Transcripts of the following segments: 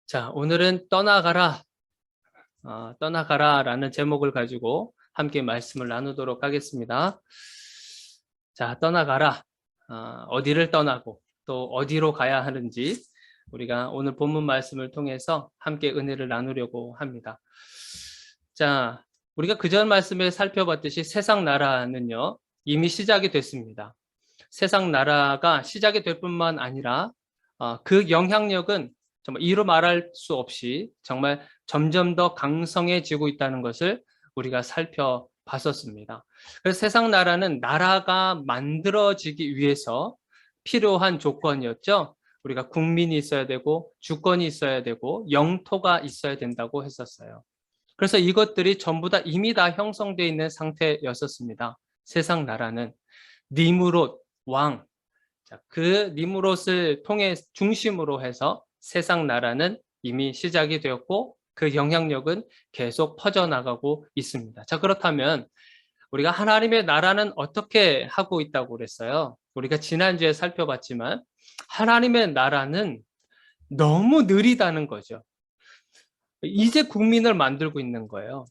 자, 오늘은 떠나가라, 떠나가라라는 제목을 가지고 함께 말씀을 나누도록 하겠습니다. 자, 떠나가라. 어디를 떠나고 또 어디로 가야 하는지 우리가 오늘 본문 말씀을 통해서 함께 은혜를 나누려고 합니다. 자, 우리가 그전 말씀에 살펴봤듯이 세상 나라는요, 이미 시작이 됐습니다. 세상 나라가 시작이 될 뿐만 아니라 그 영향력은 정말 이루 말할 수 없이 정말 점점 더 강성해지고 있다는 것을 우리가 살펴봤었습니다. 그래서 세상 나라는 나라가 만들어지기 위해서 필요한 조건이었죠. 우리가 국민이 있어야 되고 주권이 있어야 되고 영토가 있어야 된다고 했었어요. 그래서 이것들이 전부 다 이미 다 형성되어 있는 상태였었습니다. 세상 나라는 니므롯 왕, 그 니므롯을 통해 중심으로 해서 세상 나라는 이미 시작이 되었고 그 영향력은 계속 퍼져나가고 있습니다. 자, 그렇다면 우리가 하나님의 나라는 어떻게 하고 있다고 그랬어요? 우리가 지난주에 살펴봤지만 하나님의 나라는 너무 느리다는 거죠. 이제 국민을 만들고 있는 거예요.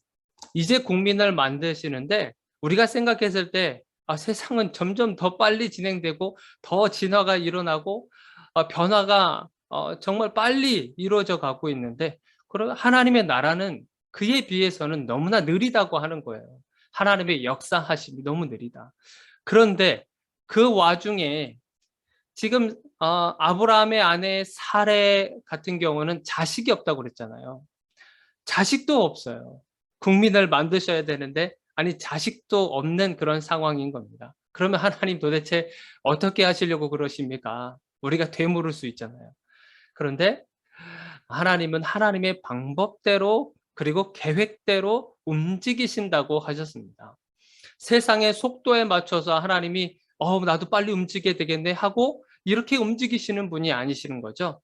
이제 국민을 만드시는데 우리가 생각했을 때 세상은 점점 더 빨리 진행되고 더 진화가 일어나고 변화가 정말 빨리 이루어져 가고 있는데 그러면 하나님의 나라는 그에 비해서는 너무나 느리다고 하는 거예요. 하나님의 역사하심이 너무 느리다. 그런데 그 와중에 지금 아브라함의 아내 사레 같은 경우는 자식이 없다고 그랬잖아요. 자식도 없어요. 국민을 만드셔야 되는데 아니 자식도 없는 그런 상황인 겁니다. 그러면 하나님 도대체 어떻게 하시려고 그러십니까? 우리가 되물을 수 있잖아요. 그런데 하나님은 하나님의 방법대로 그리고 계획대로 움직이신다고 하셨습니다. 세상의 속도에 맞춰서 하나님이 나도 빨리 움직여야 되겠네 하고 이렇게 움직이시는 분이 아니시는 거죠.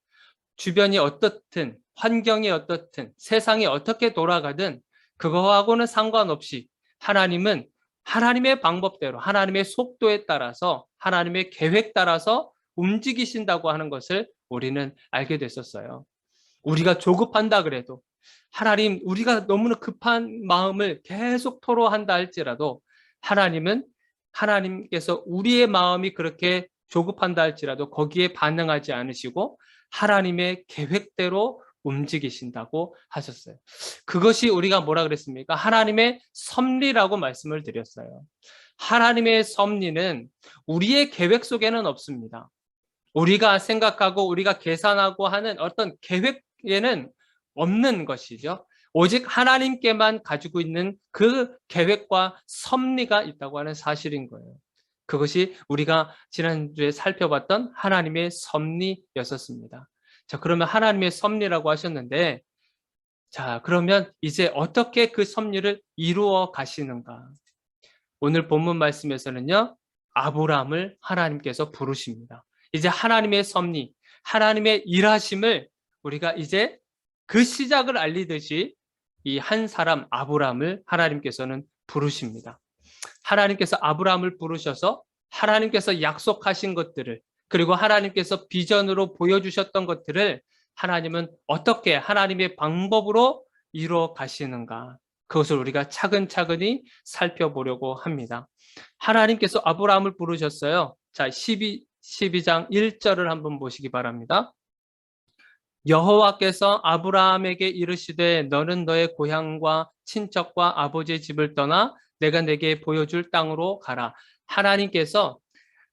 주변이 어떻든 환경이 어떻든 세상이 어떻게 돌아가든 그거하고는 상관없이 하나님은 하나님의 방법대로 하나님의 속도에 따라서 하나님의 계획 따라서 움직이신다고 하는 것을 우리는 알게 됐었어요. 우리가 조급한다 그래도 하나님 우리가 너무나 급한 마음을 계속 토로한다 할지라도 하나님께서 우리의 마음이 그렇게 조급한다 할지라도 거기에 반응하지 않으시고 하나님의 계획대로 움직이신다고 하셨어요. 그것이 우리가 뭐라 그랬습니까? 하나님의 섭리라고 말씀을 드렸어요. 하나님의 섭리는 우리의 계획 속에는 없습니다. 우리가 생각하고 우리가 계산하고 하는 어떤 계획에는 없는 것이죠. 오직 하나님께만 가지고 있는 그 계획과 섭리가 있다고 하는 사실인 거예요. 그것이 우리가 지난주에 살펴봤던 하나님의 섭리였었습니다. 자, 그러면 하나님의 섭리라고 하셨는데, 자, 그러면 이제 어떻게 그 섭리를 이루어 가시는가? 오늘 본문 말씀에서는요, 아브라함을 하나님께서 부르십니다. 이제 하나님의 섭리, 하나님의 일하심을 우리가 이제 그 시작을 알리듯이 이 한 사람 아브라함을 하나님께서는 부르십니다. 하나님께서 아브라함을 부르셔서 하나님께서 약속하신 것들을 그리고 하나님께서 비전으로 보여주셨던 것들을 하나님은 어떻게 하나님의 방법으로 이루어 가시는가 그것을 우리가 차근차근히 살펴보려고 합니다. 하나님께서 아브라함을 부르셨어요. 자, 12장 1절을 한번 보시기 바랍니다. 여호와께서 아브라함에게 이르시되 너는 너의 고향과 친척과 아버지의 집을 떠나 내가 내게 보여줄 땅으로 가라. 하나님께서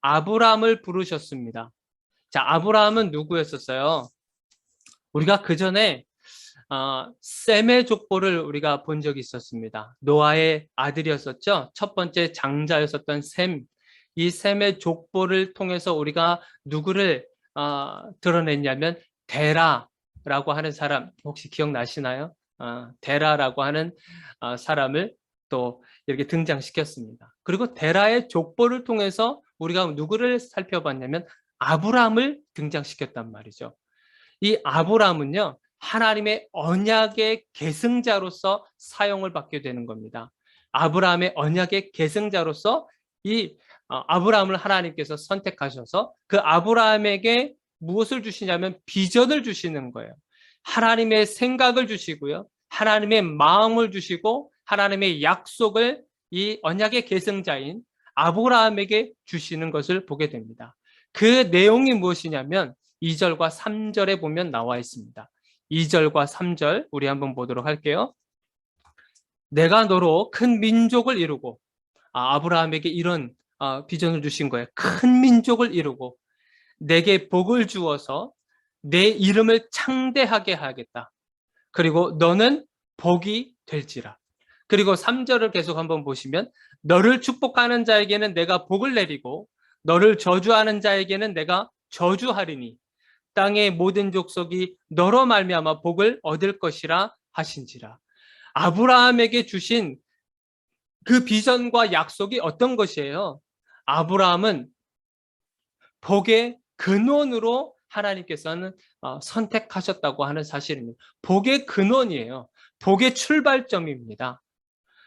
아브라함을 부르셨습니다. 자, 아브라함은 누구였었어요? 우리가 그 전에 셈의 족보를 우리가 본 적이 있었습니다. 노아의 아들이었었죠. 첫 번째 장자였었던 셈. 이 셈의 족보를 통해서 우리가 누구를 드러냈냐면 데라라고 하는 사람 혹시 기억나시나요? 데라라고 하는 사람을 또 이렇게 등장시켰습니다. 그리고 데라의 족보를 통해서 우리가 누구를 살펴봤냐면 아브라함을 등장시켰단 말이죠. 이 아브라함은요, 하나님의 언약의 계승자로서 사용을 받게 되는 겁니다. 아브라함의 언약의 계승자로서 이 아브라함을 하나님께서 선택하셔서 그 아브라함에게 무엇을 주시냐면 비전을 주시는 거예요. 하나님의 생각을 주시고요. 하나님의 마음을 주시고 하나님의 약속을 이 언약의 계승자인 아브라함에게 주시는 것을 보게 됩니다. 그 내용이 무엇이냐면 2절과 3절에 보면 나와 있습니다. 2절과 3절 우리 한번 보도록 할게요. 내가 너로 큰 민족을 이루고, 아브라함에게 이런 비전을 주신 거예요. 큰 민족을 이루고 내게 복을 주어서 내 이름을 창대하게 하겠다. 그리고 너는 복이 될지라. 그리고 3절을 계속 한번 보시면 너를 축복하는 자에게는 내가 복을 내리고 너를 저주하는 자에게는 내가 저주하리니 땅의 모든 족속이 너로 말미암아 복을 얻을 것이라 하신지라. 아브라함에게 주신 그 비전과 약속이 어떤 것이에요? 아브라함은 복의 근원으로 하나님께서는 선택하셨다고 하는 사실입니다. 복의 근원이에요. 복의 출발점입니다.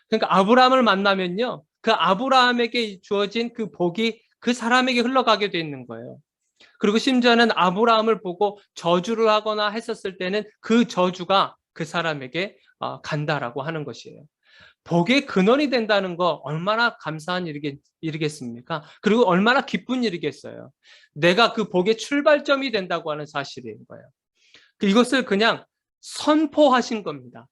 그러니까 아브라함을 만나면요, 그 아브라함에게 주어진 그 복이 그 사람에게 흘러가게 돼 있는 거예요. 그리고 심지어는 아브라함을 보고 저주를 하거나 했었을 때는 그 저주가 그 사람에게 간다라고 하는 것이에요. 복의 근원이 된다는 거 얼마나 감사한 일이겠습니까? 그리고 얼마나 기쁜 일이겠어요. 내가 그 복의 출발점이 된다고 하는 사실인 거예요. 이것을 그냥 선포하신 겁니다.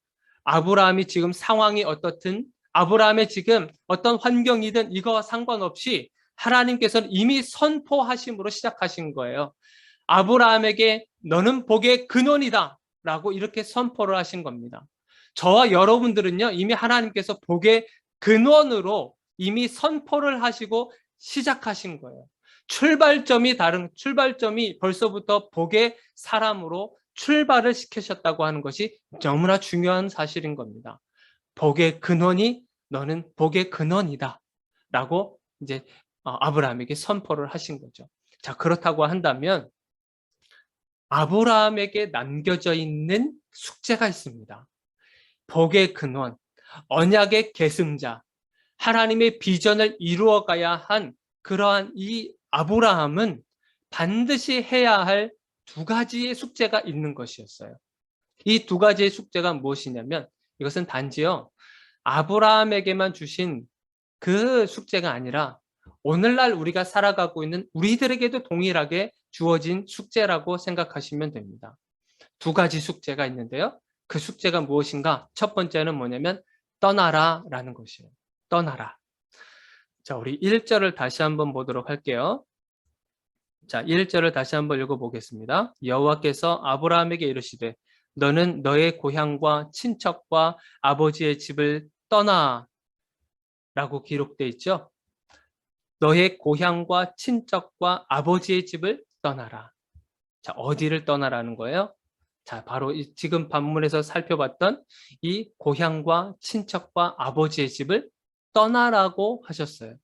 아브라함이 지금 상황이 어떻든, 아브라함의 지금 어떤 환경이든 이거와 상관없이 하나님께서는 이미 선포하심으로 시작하신 거예요. 아브라함에게 너는 복의 근원이다 라고 이렇게 선포를 하신 겁니다. 저와 여러분들은요, 이미 하나님께서 복의 근원으로 이미 선포를 하시고 시작하신 거예요. 출발점이 벌써부터 복의 사람으로 출발을 시키셨다고 하는 것이 너무나 중요한 사실인 겁니다. 복의 근원이 너는 복의 근원이다 라고 이제 아브라함에게 선포를 하신 거죠. 자, 그렇다고 한다면 아브라함에게 남겨져 있는 숙제가 있습니다. 복의 근원, 언약의 계승자, 하나님의 비전을 이루어가야 한 그러한 이 아브라함은 반드시 해야 할 두 가지의 숙제가 있는 것이었어요. 이 두 가지의 숙제가 무엇이냐면 이것은 단지요, 아브라함에게만 주신 그 숙제가 아니라 오늘날 우리가 살아가고 있는 우리들에게도 동일하게 주어진 숙제라고 생각하시면 됩니다. 두 가지 숙제가 있는데요. 그 숙제가 무엇인가? 첫 번째는 뭐냐면 떠나라라는 것이에요. 떠나라. 자, 우리 1절을 다시 한번 보도록 할게요. 자, 1절을 다시 한번 읽어보겠습니다. 여호와께서 아브라함에게 이르시되 너는 너의 고향과 친척과 아버지의 집을 떠나 라고 기록되어 있죠. 너의 고향과 친척과 아버지의 집을 떠나라. 자, 어디를 떠나라는 거예요? 자, 바로 지금 본문에서 살펴봤던 이 고향과 친척과 아버지의 집을 떠나라고 하셨어요.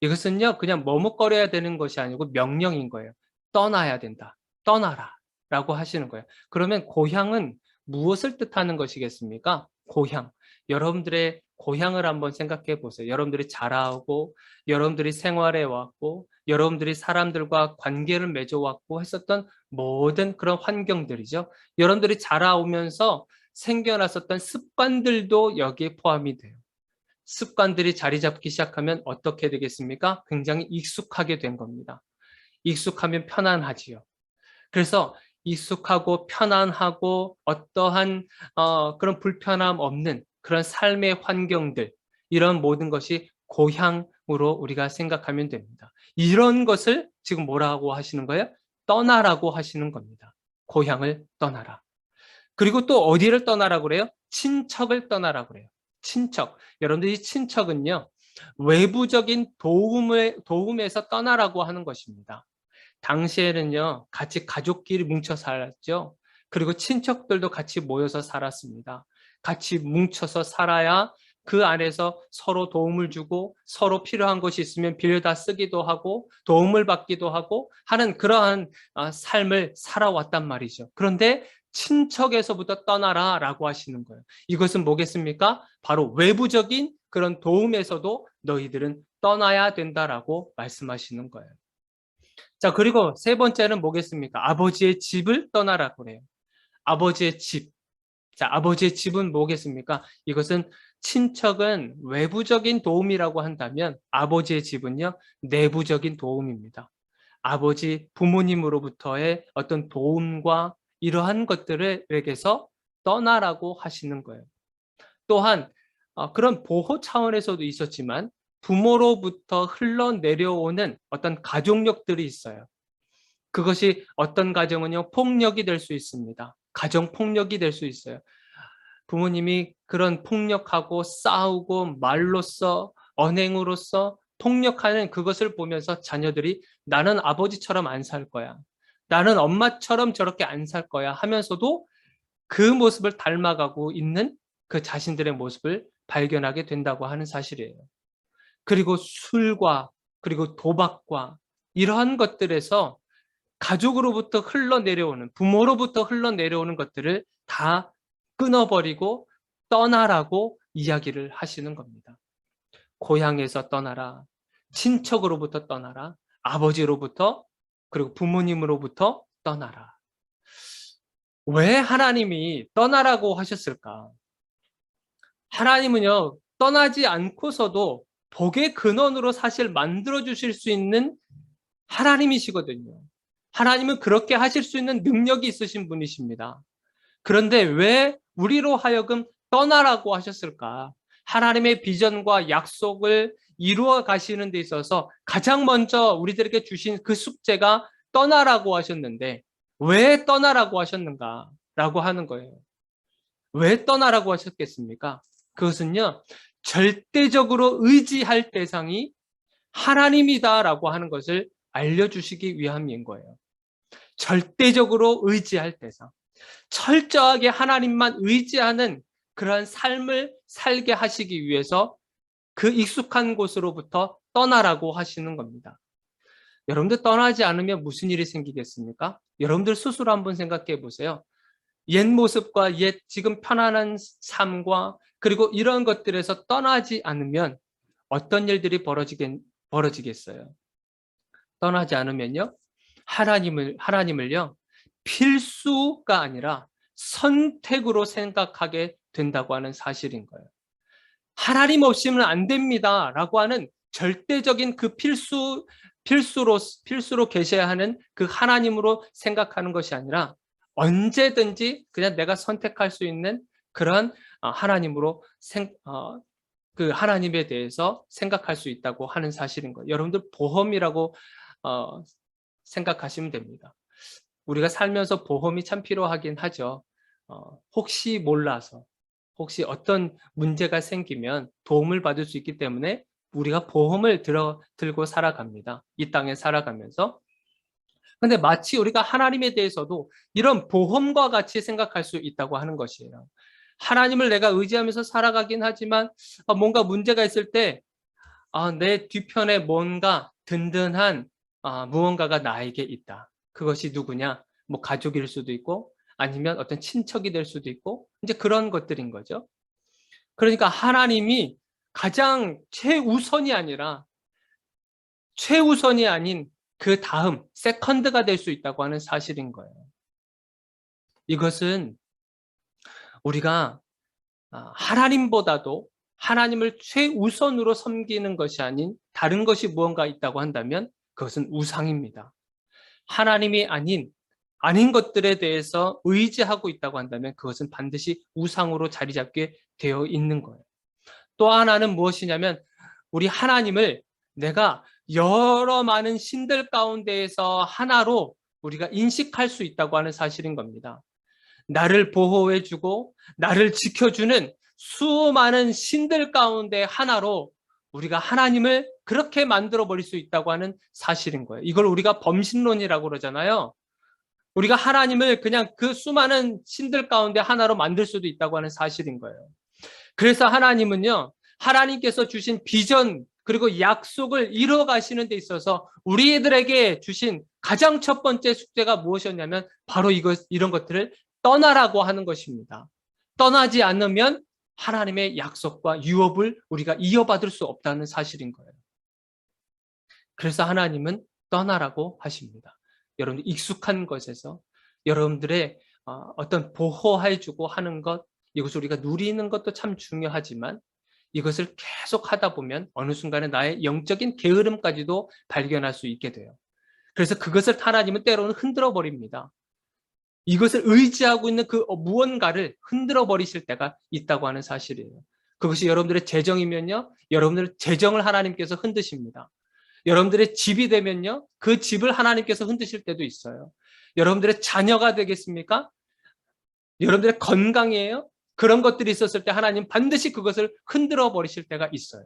이것은요, 그냥 머뭇거려야 되는 것이 아니고 명령인 거예요. 떠나야 된다. 떠나라. 라고 하시는 거예요. 그러면 고향은 무엇을 뜻하는 것이겠습니까? 고향. 여러분들의 고향을 한번 생각해 보세요. 여러분들이 자라오고, 여러분들이 생활해 왔고, 여러분들이 사람들과 관계를 맺어왔고 했었던 모든 그런 환경들이죠. 여러분들이 자라오면서 생겨났었던 습관들도 여기에 포함이 돼요. 습관들이 자리 잡기 시작하면 어떻게 되겠습니까? 굉장히 익숙하게 된 겁니다. 익숙하면 편안하지요. 그래서 익숙하고 편안하고 어떠한 그런 불편함 없는 그런 삶의 환경들, 이런 모든 것이 고향으로 우리가 생각하면 됩니다. 이런 것을 지금 뭐라고 하시는 거예요? 떠나라고 하시는 겁니다. 고향을 떠나라. 그리고 또 어디를 떠나라고 그래요? 친척을 떠나라고 그래요. 친척. 여러분들이 친척은요, 외부적인 도움에서 떠나라고 하는 것입니다. 당시에는요, 같이 가족끼리 뭉쳐 살았죠. 그리고 친척들도 같이 모여서 살았습니다. 같이 뭉쳐서 살아야 그 안에서 서로 도움을 주고 서로 필요한 것이 있으면 빌려다 쓰기도 하고 도움을 받기도 하고 하는 그러한 삶을 살아왔단 말이죠. 그런데 친척에서부터 떠나라 라고 하시는 거예요. 이것은 뭐겠습니까? 바로 외부적인 그런 도움에서도 너희들은 떠나야 된다라고 말씀하시는 거예요. 자, 그리고 세 번째는 뭐겠습니까? 아버지의 집을 떠나라고 그래요. 아버지의 집. 자, 아버지의 집은 뭐겠습니까? 이것은 친척은 외부적인 도움이라고 한다면 아버지의 집은요, 내부적인 도움입니다. 아버지, 부모님으로부터의 어떤 도움과 이러한 것들에게서 떠나라고 하시는 거예요. 또한 그런 보호 차원에서도 있었지만 부모로부터 흘러내려오는 어떤 가족력들이 있어요. 그것이 어떤 가정은요, 폭력이 될 수 있습니다. 가정 폭력이 될 수 있어요. 부모님이 그런 폭력하고 싸우고 말로써 언행으로써 폭력하는 그것을 보면서 자녀들이 나는 아버지처럼 안 살 거야. 나는 엄마처럼 저렇게 안 살 거야 하면서도 그 모습을 닮아가고 있는 그 자신들의 모습을 발견하게 된다고 하는 사실이에요. 그리고 술과 그리고 도박과 이러한 것들에서 가족으로부터 흘러내려오는, 부모로부터 흘러내려오는 것들을 다 끊어버리고 떠나라고 이야기를 하시는 겁니다. 고향에서 떠나라, 친척으로부터 떠나라, 아버지로부터 그리고 부모님으로부터 떠나라. 왜 하나님이 떠나라고 하셨을까? 하나님은요, 떠나지 않고서도 복의 근원으로 사실 만들어 주실 수 있는 하나님이시거든요. 하나님은 그렇게 하실 수 있는 능력이 있으신 분이십니다. 그런데 왜 우리로 하여금 떠나라고 하셨을까? 하나님의 비전과 약속을 이루어 가시는 데 있어서 가장 먼저 우리들에게 주신 그 숙제가 떠나라고 하셨는데 왜 떠나라고 하셨는가라고 하는 거예요. 왜 떠나라고 하셨겠습니까? 그것은요, 절대적으로 의지할 대상이 하나님이다라고 하는 것을 알려주시기 위함인 거예요. 절대적으로 의지할 대상. 철저하게 하나님만 의지하는 그러한 삶을 살게 하시기 위해서 그 익숙한 곳으로부터 떠나라고 하시는 겁니다. 여러분들 떠나지 않으면 무슨 일이 생기겠습니까? 여러분들 스스로 한번 생각해 보세요. 옛 모습과 옛 지금 편안한 삶과 그리고 이런 것들에서 떠나지 않으면 어떤 일들이 벌어지겠어요? 떠나지 않으면요. 하나님을요. 필수가 아니라 선택으로 생각하게 된다고 하는 사실인 거예요. 하나님 없이는 안 됩니다라고 하는 절대적인 그 필수로 계셔야 하는 그 하나님으로 생각하는 것이 아니라 언제든지 그냥 내가 선택할 수 있는 그런 하나님으로 그 하나님에 대해서 생각할 수 있다고 하는 사실인 거예요. 여러분들 보험이라고 생각하시면 됩니다. 우리가 살면서 보험이 참 필요하긴 하죠. 혹시 몰라서, 혹시 어떤 문제가 생기면 도움을 받을 수 있기 때문에 우리가 보험을 들고 살아갑니다. 이 땅에 살아가면서. 근데 마치 우리가 하나님에 대해서도 이런 보험과 같이 생각할 수 있다고 하는 것이에요. 하나님을 내가 의지하면서 살아가긴 하지만 뭔가 문제가 있을 때 내 뒤편에 뭔가 든든한 무언가가 나에게 있다. 그것이 누구냐? 뭐 가족일 수도 있고 아니면 어떤 친척이 될 수도 있고 이제 그런 것들인 거죠. 그러니까 하나님이 가장 최우선이 아닌 그 다음 세컨드가 될 수 있다고 하는 사실인 거예요. 이것은 우리가 하나님보다도 하나님을 최우선으로 섬기는 것이 아닌 다른 것이 무언가 있다고 한다면 그것은 우상입니다. 하나님이 아닌 것들에 대해서 의지하고 있다고 한다면 그것은 반드시 우상으로 자리 잡게 되어 있는 거예요. 또 하나는 무엇이냐면 우리 하나님을 내가 여러 많은 신들 가운데에서 하나로 우리가 인식할 수 있다고 하는 사실인 겁니다. 나를 보호해주고 나를 지켜주는 수많은 신들 가운데 하나로 우리가 하나님을 그렇게 만들어버릴 수 있다고 하는 사실인 거예요. 이걸 우리가 범신론이라고 그러잖아요. 우리가 하나님을 그냥 그 수많은 신들 가운데 하나로 만들 수도 있다고 하는 사실인 거예요. 그래서 하나님은요, 하나님께서 주신 비전 그리고 약속을 이루어 가시는 데 있어서 우리들에게 주신 가장 첫 번째 숙제가 무엇이었냐면 바로 이런 것들을 떠나라고 하는 것입니다. 떠나지 않으면 하나님의 약속과 유업을 우리가 이어받을 수 없다는 사실인 거예요. 그래서 하나님은 떠나라고 하십니다. 여러분 익숙한 것에서 여러분들의 어떤 보호해주고 하는 것, 이것을 우리가 누리는 것도 참 중요하지만 이것을 계속 하다 보면 어느 순간에 나의 영적인 게으름까지도 발견할 수 있게 돼요. 그래서 그것을 하나님은 때로는 흔들어 버립니다. 이것을 의지하고 있는 그 무언가를 흔들어 버리실 때가 있다고 하는 사실이에요. 그것이 여러분들의 재정이면요, 여러분들의 재정을 하나님께서 흔드십니다. 여러분들의 집이 되면요, 그 집을 하나님께서 흔드실 때도 있어요. 여러분들의 자녀가 되겠습니까? 여러분들의 건강이에요? 그런 것들이 있었을 때 하나님 반드시 그것을 흔들어 버리실 때가 있어요.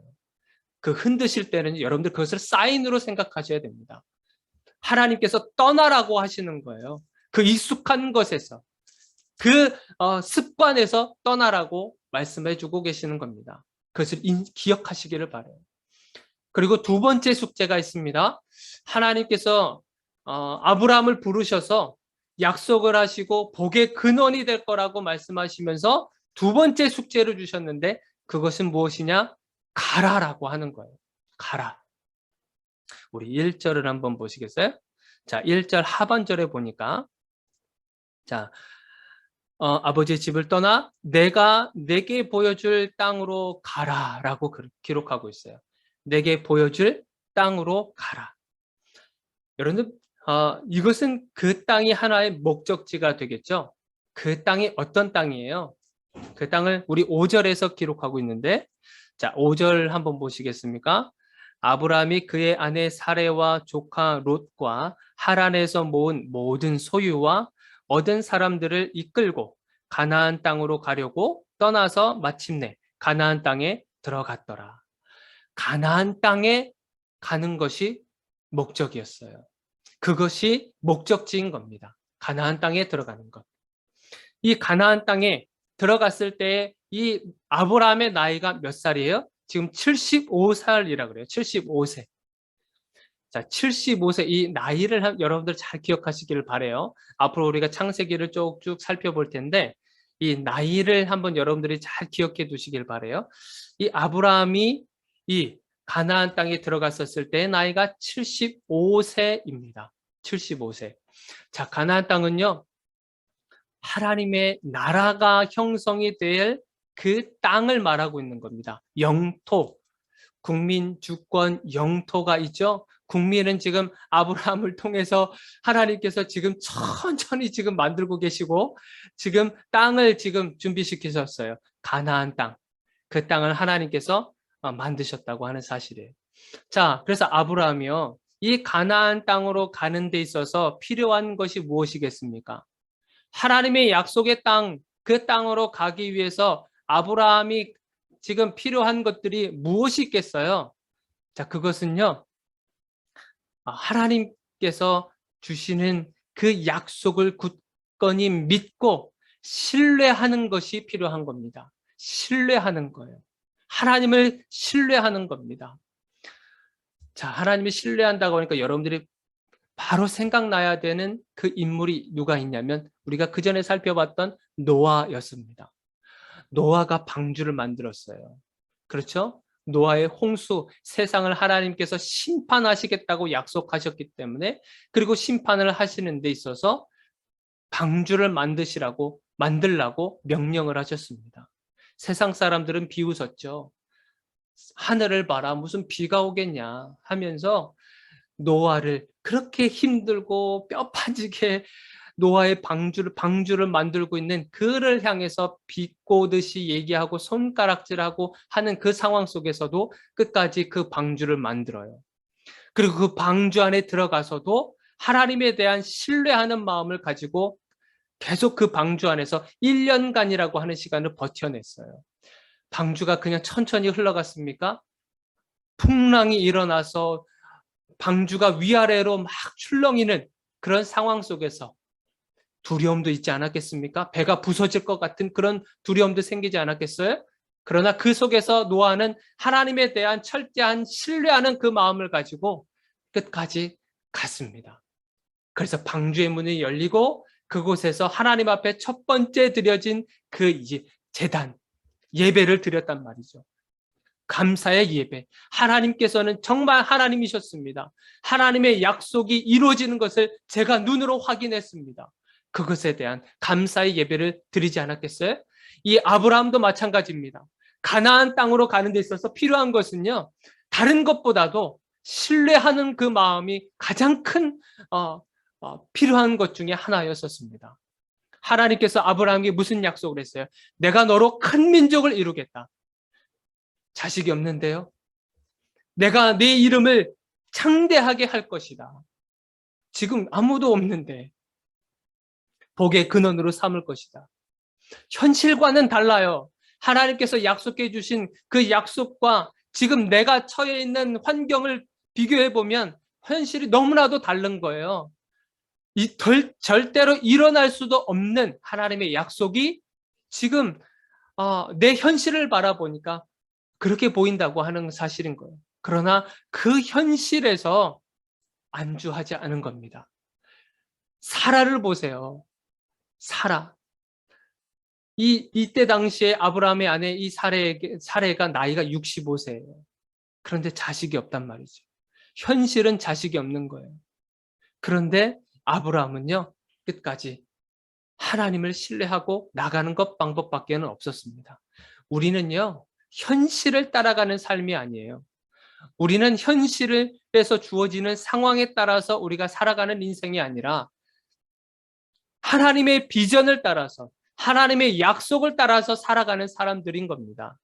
그 흔드실 때는 여러분들 그것을 사인으로 생각하셔야 됩니다. 하나님께서 떠나라고 하시는 거예요. 그 익숙한 것에서, 그 습관에서 떠나라고 말씀해 주고 계시는 겁니다. 그것을 기억하시기를 바라요. 그리고 두 번째 숙제가 있습니다. 하나님께서 아브라함을 부르셔서 약속을 하시고 복의 근원이 될 거라고 말씀하시면서 두 번째 숙제를 주셨는데 그것은 무엇이냐? 가라라고 하는 거예요. 가라. 우리 1절을 한번 보시겠어요? 자, 1절 하반절에 보니까 자, 아버지의 집을 떠나 내가 내게 보여줄 땅으로 가라라고 기록하고 있어요. 내게 보여줄 땅으로 가라. 여러분들, 이것은 그 땅이 하나의 목적지가 되겠죠. 그 땅이 어떤 땅이에요? 그 땅을 우리 5절에서 기록하고 있는데, 자, 5절 한번 보시겠습니까? 아브라함이 그의 아내 사레와 조카 롯과 하란에서 모은 모든 소유와 얻은 사람들을 이끌고 가나안 땅으로 가려고 떠나서 마침내 가나안 땅에 들어갔더라. 가나안 땅에 가는 것이 목적이었어요. 그것이 목적지인 겁니다. 가나안 땅에 들어가는 것. 이 가나안 땅에 들어갔을 때 이 아브라함의 나이가 몇 살이에요? 지금 75살이라 그래요. 75세. 자, 75세 이 나이를 여러분들 잘 기억하시기를 바래요. 앞으로 우리가 창세기를 쭉쭉 살펴볼 텐데 이 나이를 한번 여러분들이 잘 기억해 두시길 바래요. 이 아브라함이 이 가나안 땅에 들어갔었을 때의 나이가 75세입니다. 75세. 자, 가나안 땅은요. 하나님의 나라가 형성이 될 그 땅을 말하고 있는 겁니다. 영토, 국민, 주권, 영토가 있죠. 국민은 지금 아브라함을 통해서 하나님께서 지금 천천히 지금 만들고 계시고 지금 땅을 지금 준비시키셨어요. 가나안 땅. 그 땅을 하나님께서 만드셨다고 하는 사실이에요. 자, 그래서 아브라함이요. 이 가나안 땅으로 가는 데 있어서 필요한 것이 무엇이겠습니까? 하나님의 약속의 땅, 그 땅으로 가기 위해서 아브라함이 지금 필요한 것들이 무엇이 있겠어요? 자, 그것은요, 하나님께서 주시는 그 약속을 굳건히 믿고 신뢰하는 것이 필요한 겁니다. 신뢰하는 거예요. 하나님을 신뢰하는 겁니다. 자, 하나님을 신뢰한다고 하니까 여러분들이 바로 생각나야 되는 그 인물이 누가 있냐면 우리가 그 전에 살펴봤던 노아였습니다. 노아가 방주를 만들었어요. 그렇죠? 노아의 홍수, 세상을 하나님께서 심판하시겠다고 약속하셨기 때문에 그리고 심판을 하시는 데 있어서 방주를 만들라고 명령을 하셨습니다. 세상 사람들은 비웃었죠. 하늘을 봐라, 무슨 비가 오겠냐 하면서 노아를 그렇게 힘들고 뼈 빠지게 노아의 방주를 만들고 있는 그를 향해서 비꼬듯이 얘기하고 손가락질하고 하는 그 상황 속에서도 끝까지 그 방주를 만들어요. 그리고 그 방주 안에 들어가서도 하나님에 대한 신뢰하는 마음을 가지고 계속 그 방주 안에서 1년간이라고 하는 시간을 버텨냈어요. 방주가 그냥 천천히 흘러갔습니까? 풍랑이 일어나서 방주가 위아래로 막 출렁이는 그런 상황 속에서 두려움도 있지 않았겠습니까? 배가 부서질 것 같은 그런 두려움도 생기지 않았겠어요? 그러나 그 속에서 노아는 하나님에 대한 철저한 신뢰하는 그 마음을 가지고 끝까지 갔습니다. 그래서 방주의 문이 열리고 그곳에서 하나님 앞에 첫 번째 드려진 그 제단, 예배를 드렸단 말이죠. 감사의 예배. 하나님께서는 정말 하나님이셨습니다. 하나님의 약속이 이루어지는 것을 제가 눈으로 확인했습니다. 그것에 대한 감사의 예배를 드리지 않았겠어요? 이 아브라함도 마찬가지입니다. 가나안 땅으로 가는 데 있어서 필요한 것은요, 다른 것보다도 신뢰하는 그 마음이 가장 큰 필요한 것 중에 하나였었습니다. 하나님께서 아브라함에게 무슨 약속을 했어요? 내가 너로 큰 민족을 이루겠다. 자식이 없는데요. 내가 네 이름을 창대하게 할 것이다. 지금 아무도 없는데 복의 근원으로 삼을 것이다. 현실과는 달라요. 하나님께서 약속해 주신 그 약속과 지금 내가 처해 있는 환경을 비교해 보면 현실이 너무나도 다른 거예요. 절대로 일어날 수도 없는 하나님의 약속이 지금 내 현실을 바라보니까 그렇게 보인다고 하는 사실인 거예요. 그러나 그 현실에서 안주하지 않은 겁니다. 사라를 보세요. 사라. 이때 당시에 아브라함의 아내 이 사레가 나이가 65세예요. 그런데 자식이 없단 말이죠. 현실은 자식이 없는 거예요. 그런데 아브라함은요, 끝까지 하나님을 신뢰하고 나가는 것 방법밖에는 없었습니다. 우리는요, 현실을 따라가는 삶이 아니에요. 우리는 현실에서 주어지는 상황에 따라서 우리가 살아가는 인생이 아니라 하나님의 비전을 따라서, 하나님의 약속을 따라서 살아가는 사람들인 겁니다.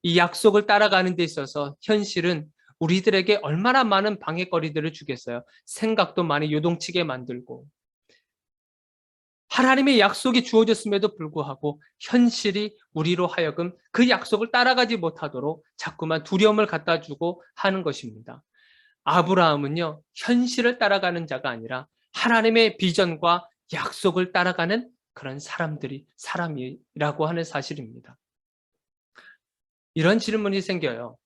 이 약속을 따라가는 데 있어서 현실은 우리들에게 얼마나 많은 방해거리들을 주겠어요. 생각도 많이 요동치게 만들고, 하나님의 약속이 주어졌음에도 불구하고 현실이 우리로 하여금 그 약속을 따라가지 못하도록 자꾸만 두려움을 갖다 주고 하는 것입니다. 아브라함은요, 현실을 따라가는 자가 아니라 하나님의 비전과 약속을 따라가는 그런 사람이라고 하는 사실입니다. 이런 질문이 생겨요.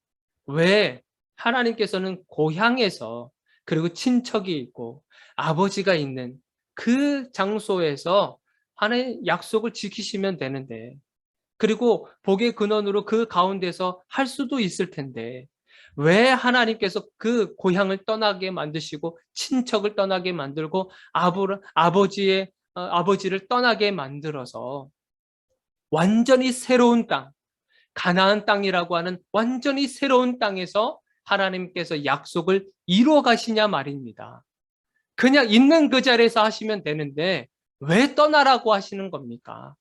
왜 하나님께서는 고향에서, 그리고 친척이 있고 아버지가 있는 그 장소에서 하나님의 약속을 지키시면 되는데, 그리고 복의 근원으로 그 가운데서 할 수도 있을 텐데 왜 하나님께서 그 고향을 떠나게 만드시고 친척을 떠나게 만들고 아버지를 떠나게 만들어서 완전히 새로운 땅, 가나안 땅이라고 하는 완전히 새로운 땅에서 하나님께서 약속을 이루어 가시냐 말입니다. 그냥 있는 그 자리에서 하시면 되는데 왜 떠나라고 하시는 겁니까?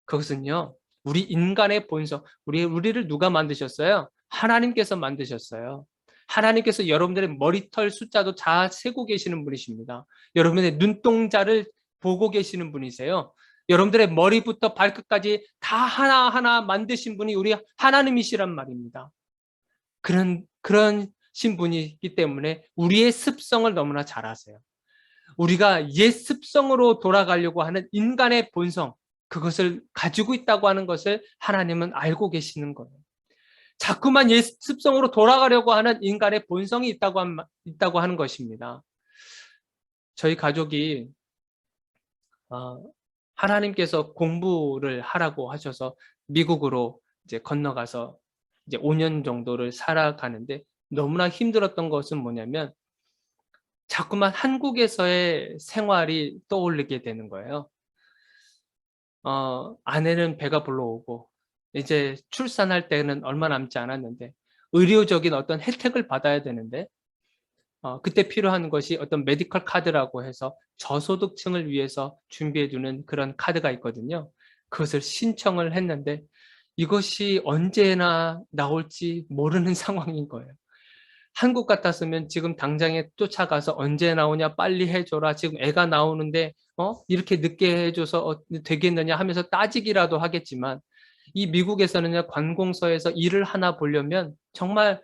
그것은요, 우리 인간의 본성, 우리를 누가 만드셨어요? 하나님께서 만드셨어요. 하나님께서 여러분들의 머리털 숫자도 다 세고 계시는 분이십니다. 여러분의 눈동자를 보고 계시는 분이세요. 여러분들의 머리부터 발끝까지 다 하나하나 만드신 분이 우리 하나님이시란 말입니다. 그런 분이기 때문에 우리의 습성을 너무나 잘 아세요. 우리가 옛 습성으로 돌아가려고 하는 인간의 본성, 그것을 가지고 있다고 하는 것을 하나님은 알고 계시는 거예요. 자꾸만 옛 습성으로 돌아가려고 하는 인간의 본성이 있다고 하는 것입니다. 저희 가족이 하나님께서 공부를 하라고 하셔서 미국으로 이제 건너가서 이제 5년 정도를 살아가는데 너무나 힘들었던 것은 뭐냐면 자꾸만 한국에서의 생활이 떠올리게 되는 거예요. 아내는 배가 불러오고 이제 출산할 때는 얼마 남지 않았는데 의료적인 어떤 혜택을 받아야 되는데 그때 필요한 것이 어떤 메디컬 카드라고 해서 저소득층을 위해서 준비해주는 그런 카드가 있거든요. 그것을 신청을 했는데 이것이 언제나 나올지 모르는 상황인 거예요. 한국 같았으면 지금 당장에 쫓아가서 언제 나오냐 빨리 해줘라, 지금 애가 나오는데 이렇게 늦게 해줘서 되겠느냐 하면서 따지기라도 하겠지만, 이 미국에서는 관공서에서 일을 하나 보려면 정말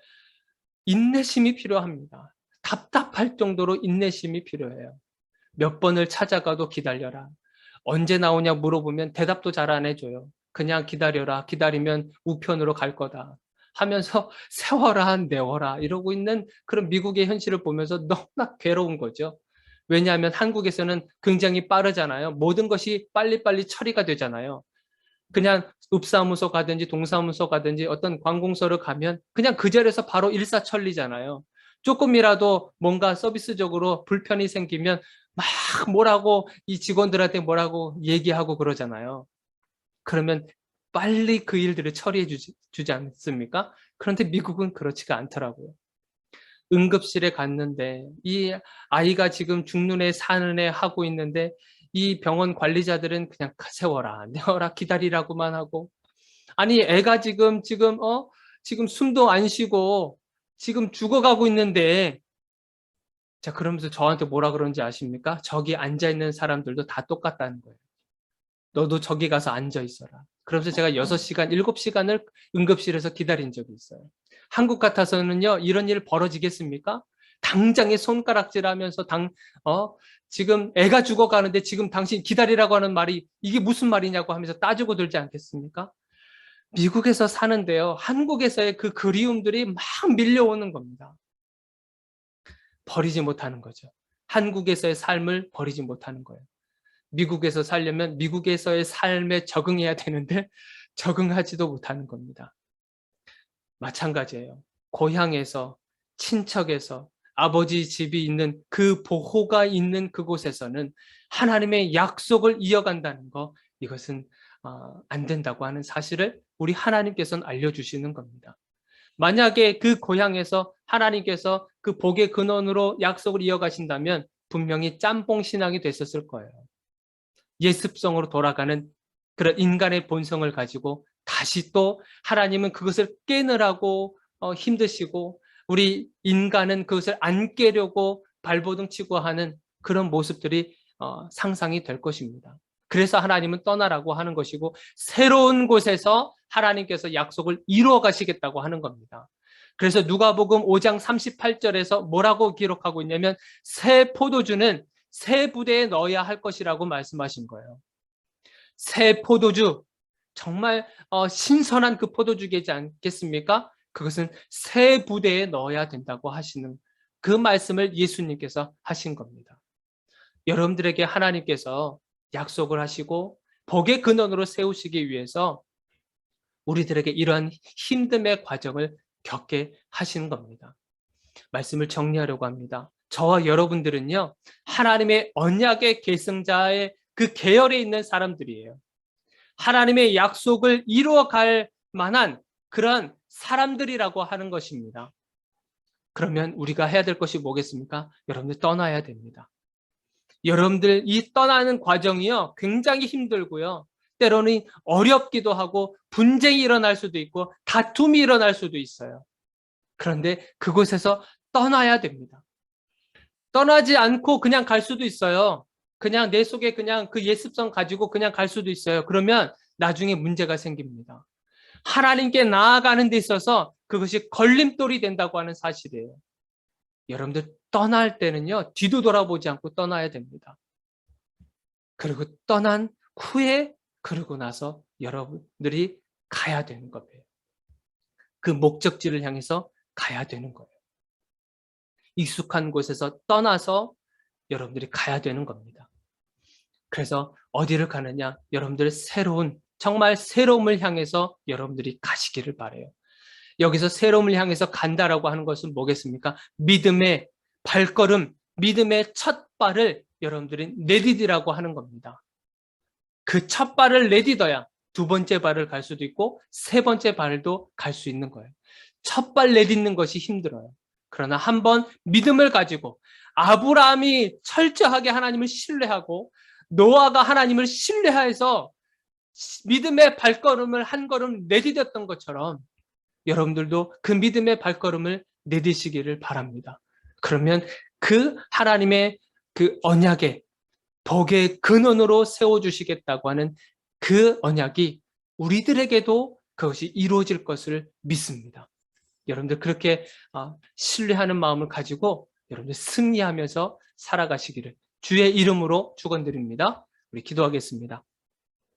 인내심이 필요합니다. 답답할 정도로 인내심이 필요해요. 몇 번을 찾아가도 기다려라, 언제 나오냐 물어보면 대답도 잘 안 해줘요. 그냥 기다려라, 기다리면 우편으로 갈 거다 하면서 세워라 내워라 이러고 있는 그런 미국의 현실을 보면서 너무나 괴로운 거죠. 왜냐하면 한국에서는 굉장히 빠르잖아요. 모든 것이 빨리빨리 처리가 되잖아요. 그냥 읍사무소 가든지 동사무소 가든지 어떤 관공서를 가면 그냥 그 자리에서 바로 일사천리잖아요. 조금이라도 뭔가 서비스적으로 불편이 생기면 막 뭐라고 이 직원들한테 뭐라고 얘기하고 그러잖아요. 그러면 빨리 그 일들을 처리해 주지 않습니까? 그런데 미국은 그렇지가 않더라고요. 응급실에 갔는데 이 아이가 지금 죽는 애 사는 애 하고 있는데 이 병원 관리자들은 그냥 세워라 내워라 기다리라고만 하고, 아니 애가 지금 숨도 안 쉬고 지금 죽어가고 있는데, 자 그러면서 저한테 뭐라 그런지 아십니까? 저기 앉아 있는 사람들도 다 똑같다는 거예요. 너도 저기 가서 앉아 있어라. 그러면서 제가 6시간, 7시간을 응급실에서 기다린 적이 있어요. 한국 같아서는요, 이런 일 벌어지겠습니까? 당장에 손가락질 하면서 지금 애가 죽어가는데 지금 당신 기다리라고 하는 말이 이게 무슨 말이냐고 하면서 따지고 들지 않겠습니까? 미국에서 사는데요, 한국에서의 그 그리움들이 막 밀려오는 겁니다. 버리지 못하는 거죠. 한국에서의 삶을 버리지 못하는 거예요. 미국에서 살려면 미국에서의 삶에 적응해야 되는데 적응하지도 못하는 겁니다. 마찬가지예요. 고향에서, 친척에서, 아버지 집이 있는 그 보호가 있는 그곳에서는 하나님의 약속을 이어간다는 거, 이것은 안 된다고 하는 사실을 우리 하나님께서는 알려주시는 겁니다. 만약에 그 고향에서 하나님께서 그 복의 근원으로 약속을 이어가신다면 분명히 짬뽕 신앙이 됐었을 거예요. 예습성으로 돌아가는 그런 인간의 본성을 가지고 다시 또 하나님은 그것을 깨느라고 힘드시고, 우리 인간은 그것을 안 깨려고 발버둥 치고 하는 그런 모습들이 상상이 될 것입니다. 그래서 하나님은 떠나라고 하는 것이고, 새로운 곳에서 하나님께서 약속을 이루어 가시겠다고 하는 겁니다. 그래서 누가복음 5장 38절에서 뭐라고 기록하고 있냐면, 새 포도주는 새 부대에 넣어야 할 것이라고 말씀하신 거예요. 새 포도주, 정말 신선한 그 포도주겠지 않겠습니까? 그것은 새 부대에 넣어야 된다고 하시는 그 말씀을 예수님께서 하신 겁니다. 여러분들에게 하나님께서 약속을 하시고 복의 근원으로 세우시기 위해서 우리들에게 이러한 힘듦의 과정을 겪게 하시는 겁니다. 말씀을 정리하려고 합니다. 저와 여러분들은요, 하나님의 언약의 계승자의 그 계열에 있는 사람들이에요. 하나님의 약속을 이루어갈 만한 그런 사람들이라고 하는 것입니다. 그러면 우리가 해야 될 것이 뭐겠습니까? 여러분들 떠나야 됩니다. 여러분들 이 떠나는 과정이요, 굉장히 힘들고요, 때로는 어렵기도 하고 분쟁이 일어날 수도 있고 다툼이 일어날 수도 있어요. 그런데 그곳에서 떠나야 됩니다. 떠나지 않고 그냥 갈 수도 있어요. 그냥 내 속에 그냥 그 예습성 가지고 그냥 갈 수도 있어요. 그러면 나중에 문제가 생깁니다. 하나님께 나아가는 데 있어서 그것이 걸림돌이 된다고 하는 사실이에요. 여러분들 떠날 때는요, 뒤도 돌아보지 않고 떠나야 됩니다. 그리고 떠난 후에, 그러고 나서 여러분들이 가야 되는 거예요. 그 목적지를 향해서 가야 되는 거예요. 익숙한 곳에서 떠나서 여러분들이 가야 되는 겁니다. 그래서 어디를 가느냐? 여러분들 정말 새로움을 향해서 여러분들이 가시기를 바라요. 여기서 새로움을 향해서 간다라고 하는 것은 뭐겠습니까? 믿음의 발걸음, 믿음의 첫 발을 여러분들이 내디디라고 하는 겁니다. 그 첫 발을 내딛어야 두 번째 발을 갈 수도 있고 세 번째 발도 갈 수 있는 거예요. 첫 발 내딛는 것이 힘들어요. 그러나 한번 믿음을 가지고 아브라함이 철저하게 하나님을 신뢰하고 노아가 하나님을 신뢰해서 믿음의 발걸음을 한 걸음 내디뎠던 것처럼 여러분들도 그 믿음의 발걸음을 내딛으시기를 바랍니다. 그러면 그 하나님의 그 언약의 복의 근원으로 세워주시겠다고 하는 그 언약이 우리들에게도 그것이 이루어질 것을 믿습니다. 여러분들 그렇게 신뢰하는 마음을 가지고 여러분들 승리하면서 살아가시기를 주의 이름으로 축원드립니다. 우리 기도하겠습니다.